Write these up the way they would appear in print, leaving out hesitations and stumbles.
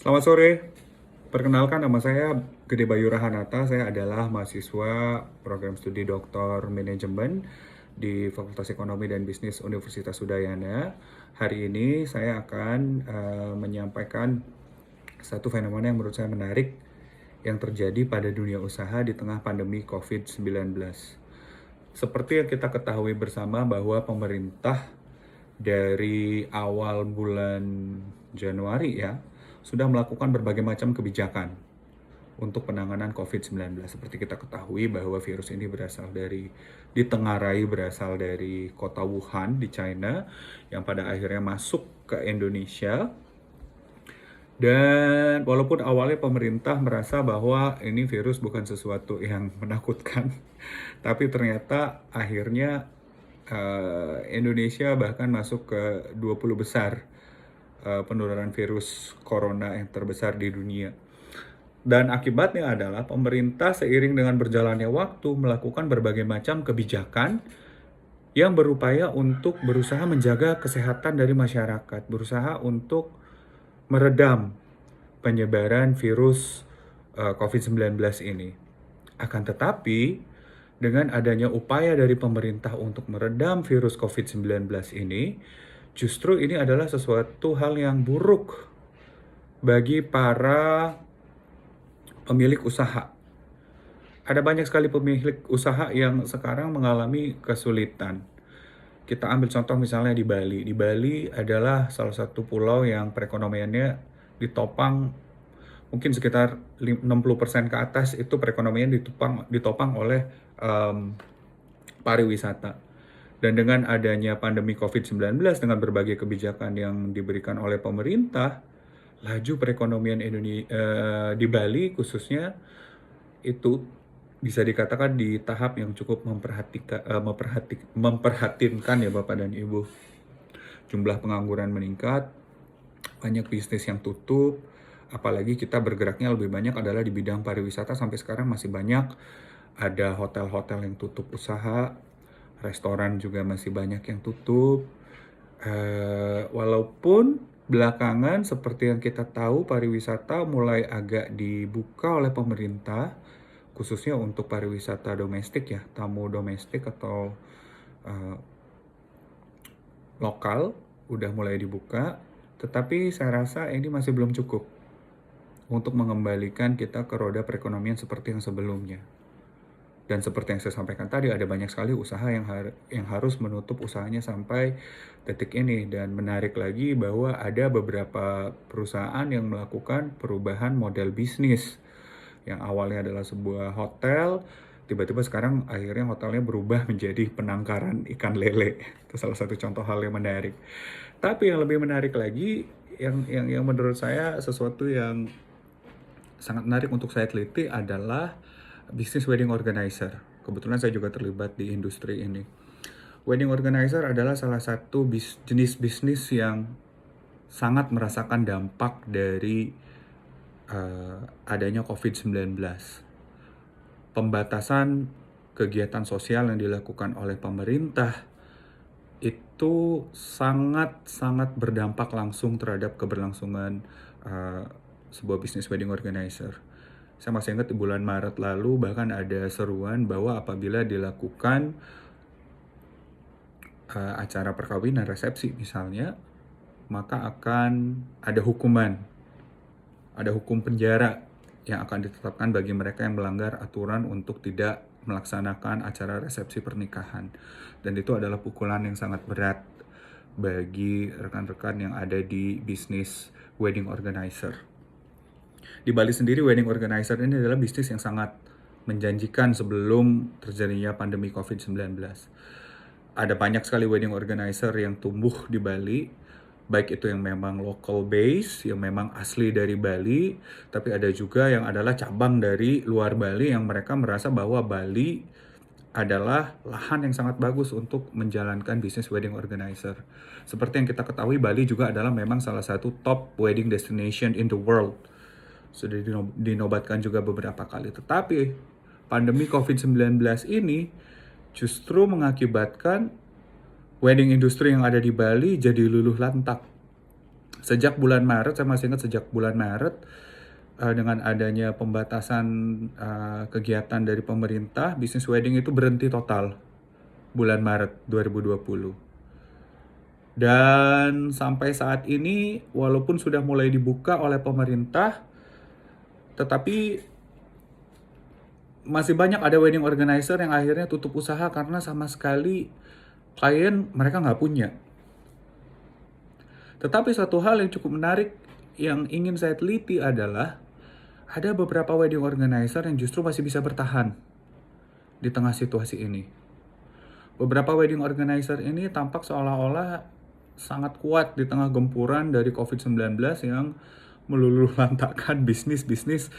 Selamat sore, perkenalkan nama saya Gede Bayu Rahanata, saya adalah mahasiswa program studi Doktor Manajemen di Fakultas Ekonomi dan Bisnis Universitas Udayana. Hari ini saya akan menyampaikan satu fenomena yang menurut saya menarik yang terjadi pada dunia usaha di tengah pandemi COVID-19. Seperti yang kita ketahui bersama bahwa pemerintah dari awal bulan Januari ya sudah melakukan berbagai macam kebijakan untuk penanganan COVID-19. Seperti kita ketahui bahwa virus ini ditengarai berasal dari kota Wuhan di China yang pada akhirnya masuk ke Indonesia. Dan walaupun awalnya pemerintah merasa bahwa ini virus bukan sesuatu yang menakutkan, tapi ternyata akhirnya Indonesia bahkan masuk ke 20 besar penularan virus corona yang terbesar di dunia. Dan akibatnya adalah pemerintah seiring dengan berjalannya waktu melakukan berbagai macam kebijakan yang berupaya untuk berusaha menjaga kesehatan dari masyarakat, berusaha untuk meredam penyebaran virus COVID-19 ini. Akan tetapi, dengan adanya upaya dari pemerintah untuk meredam virus COVID-19 ini, justru ini adalah sesuatu hal yang buruk bagi para pemilik usaha. Ada banyak sekali pemilik usaha yang sekarang mengalami kesulitan. Kita ambil contoh misalnya di Bali. Di Bali adalah salah satu pulau yang perekonomiannya ditopang mungkin sekitar 60% ke atas itu perekonomian ditopang oleh pariwisata. Dan dengan adanya pandemi COVID-19 dengan berbagai kebijakan yang diberikan oleh pemerintah, laju perekonomian di Bali khususnya itu bisa dikatakan di tahap yang cukup memperhatinkan ya Bapak dan Ibu. Jumlah pengangguran meningkat, banyak bisnis yang tutup, apalagi kita bergeraknya lebih banyak adalah di bidang pariwisata. Sampai sekarang masih banyak ada hotel-hotel yang tutup usaha, restoran juga masih banyak yang tutup. Walaupun belakangan seperti yang kita tahu pariwisata mulai agak dibuka oleh pemerintah, khususnya untuk pariwisata domestik ya, tamu domestik atau lokal udah mulai dibuka, tetapi saya rasa ini masih belum cukup untuk mengembalikan kita ke roda perekonomian seperti yang sebelumnya. Dan seperti yang saya sampaikan tadi, ada banyak sekali usaha yang harus menutup usahanya sampai detik ini. Dan menarik lagi bahwa ada beberapa perusahaan yang melakukan perubahan model bisnis. Yang awalnya adalah sebuah hotel, tiba-tiba sekarang akhirnya hotelnya berubah menjadi penangkaran ikan lele. Itu salah satu contoh hal yang menarik. Tapi yang lebih menarik lagi, yang menurut saya sesuatu yang sangat menarik untuk saya teliti adalah bisnis wedding organizer. Kebetulan saya juga terlibat di industri ini. Wedding organizer adalah salah satu jenis bisnis yang sangat merasakan dampak dari adanya COVID-19. Pembatasan kegiatan sosial yang dilakukan oleh pemerintah itu sangat-sangat berdampak langsung terhadap keberlangsungan sebuah bisnis wedding organizer. Saya masih ingat di bulan Maret lalu bahkan ada seruan bahwa apabila dilakukan acara perkawinan resepsi misalnya, maka akan ada hukuman, ada hukum penjara yang akan ditetapkan bagi mereka yang melanggar aturan untuk tidak melaksanakan acara resepsi pernikahan. Dan itu adalah pukulan yang sangat berat bagi rekan-rekan yang ada di bisnis wedding organizer. Di Bali sendiri, wedding organizer ini adalah bisnis yang sangat menjanjikan sebelum terjadinya pandemi COVID-19. Ada banyak sekali wedding organizer yang tumbuh di Bali, baik itu yang memang local base, yang memang asli dari Bali, tapi ada juga yang adalah cabang dari luar Bali yang mereka merasa bahwa Bali adalah lahan yang sangat bagus untuk menjalankan bisnis wedding organizer. Seperti yang kita ketahui, Bali juga adalah memang salah satu top wedding destination in the world. Sudah dinobatkan juga beberapa kali. Tetapi pandemi COVID-19 ini justru mengakibatkan wedding industry yang ada di Bali jadi luluh lantak. Sejak bulan Maret, saya masih ingat sejak bulan Maret, dengan adanya pembatasan kegiatan dari pemerintah, bisnis wedding itu berhenti total bulan Maret 2020. Dan sampai saat ini, walaupun sudah mulai dibuka oleh pemerintah, tetapi masih banyak ada wedding organizer yang akhirnya tutup usaha karena sama sekali klien mereka nggak punya. Tetapi satu hal yang cukup menarik yang ingin saya teliti adalah ada beberapa wedding organizer yang justru masih bisa bertahan di tengah situasi ini. Beberapa wedding organizer ini tampak seolah-olah sangat kuat di tengah gempuran dari COVID-19 yang meluluhlantakkan bisnis-bisnis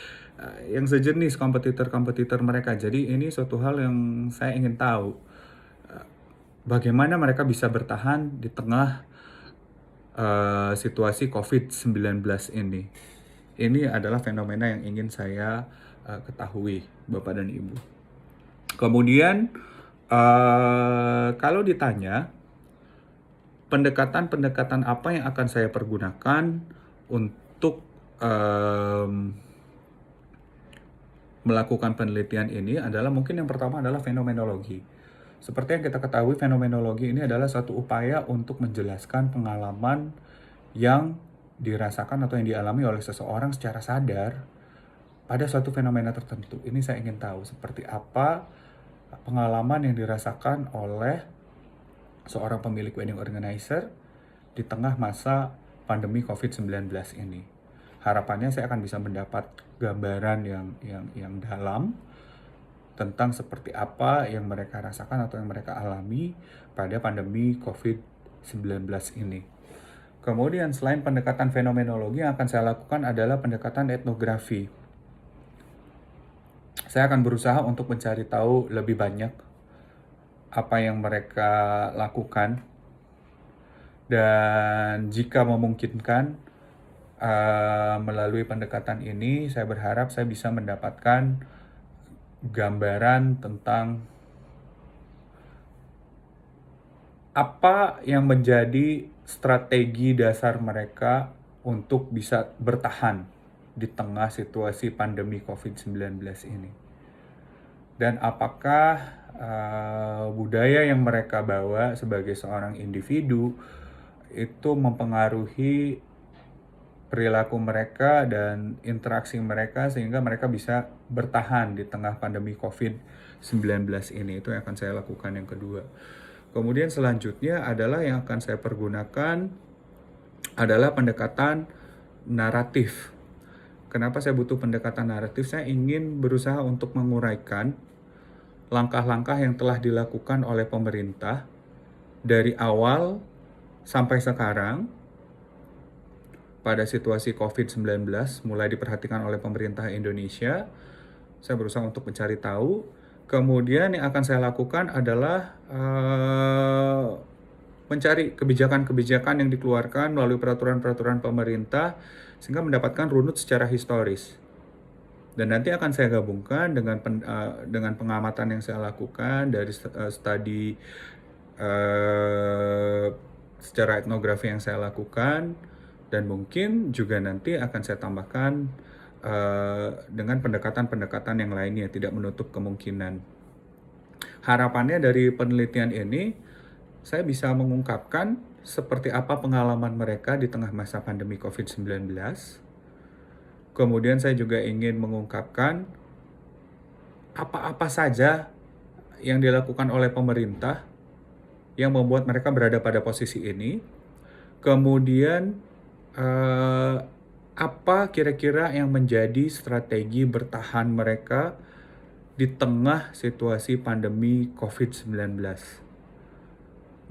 yang sejenis kompetitor-kompetitor mereka. Jadi ini suatu hal yang saya ingin tahu. Bagaimana mereka bisa bertahan di tengah situasi COVID-19 ini. Ini adalah fenomena yang ingin saya ketahui, Bapak dan Ibu. Kemudian, kalau ditanya, pendekatan-pendekatan apa yang akan saya pergunakan untuk melakukan penelitian ini adalah mungkin yang pertama adalah fenomenologi. Seperti yang kita ketahui, fenomenologi ini adalah satu upaya untuk menjelaskan pengalaman yang dirasakan atau yang dialami oleh seseorang secara sadar pada suatu fenomena tertentu. Ini saya ingin tahu seperti apa pengalaman yang dirasakan oleh seorang pemilik wedding organizer di tengah masa pandemi COVID-19 ini. Harapannya saya akan bisa mendapat gambaran yang dalam tentang seperti apa yang mereka rasakan atau yang mereka alami pada pandemi COVID-19 ini. Kemudian selain pendekatan fenomenologi, yang akan saya lakukan adalah pendekatan etnografi. Saya akan berusaha untuk mencari tahu lebih banyak apa yang mereka lakukan, dan jika memungkinkan melalui pendekatan ini, saya berharap saya bisa mendapatkan gambaran tentang apa yang menjadi strategi dasar mereka untuk bisa bertahan di tengah situasi pandemi COVID-19 ini. Dan apakah budaya yang mereka bawa sebagai seorang individu itu mempengaruhi perilaku mereka dan interaksi mereka sehingga mereka bisa bertahan di tengah pandemi COVID-19 ini. Itu yang akan saya lakukan yang kedua. Kemudian selanjutnya adalah yang akan saya pergunakan adalah pendekatan naratif. Kenapa saya butuh pendekatan naratif? Saya ingin berusaha untuk menguraikan langkah-langkah yang telah dilakukan oleh pemerintah dari awal sampai sekarang pada situasi COVID-19 mulai diperhatikan oleh pemerintah Indonesia. Saya berusaha untuk mencari tahu. Kemudian yang akan saya lakukan adalah mencari kebijakan-kebijakan yang dikeluarkan melalui peraturan-peraturan pemerintah sehingga mendapatkan runut secara historis. Dan nanti akan saya gabungkan dengan pengamatan yang saya lakukan dari studi secara etnografi yang saya lakukan. Dan mungkin juga nanti akan saya tambahkan dengan pendekatan-pendekatan yang lainnya, tidak menutup kemungkinan. Harapannya dari penelitian ini, saya bisa mengungkapkan seperti apa pengalaman mereka di tengah masa pandemi COVID-19. Kemudian saya juga ingin mengungkapkan apa-apa saja yang dilakukan oleh pemerintah yang membuat mereka berada pada posisi ini. Kemudian apa kira-kira yang menjadi strategi bertahan mereka di tengah situasi pandemi COVID-19.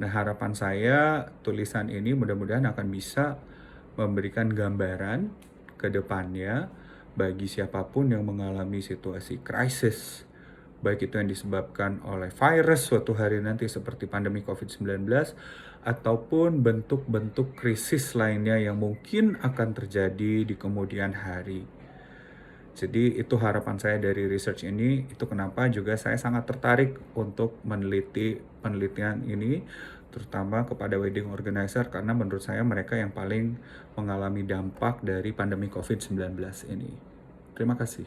Nah, harapan saya tulisan ini mudah-mudahan akan bisa memberikan gambaran ke depannya bagi siapapun yang mengalami situasi krisis, baik itu yang disebabkan oleh virus suatu hari nanti seperti pandemi COVID-19 ataupun bentuk-bentuk krisis lainnya yang mungkin akan terjadi di kemudian hari. Jadi itu harapan saya dari research ini. Itu kenapa juga saya sangat tertarik untuk meneliti penelitian ini, terutama kepada wedding organizer karena menurut saya mereka yang paling mengalami dampak dari pandemi COVID-19 ini. Terima kasih.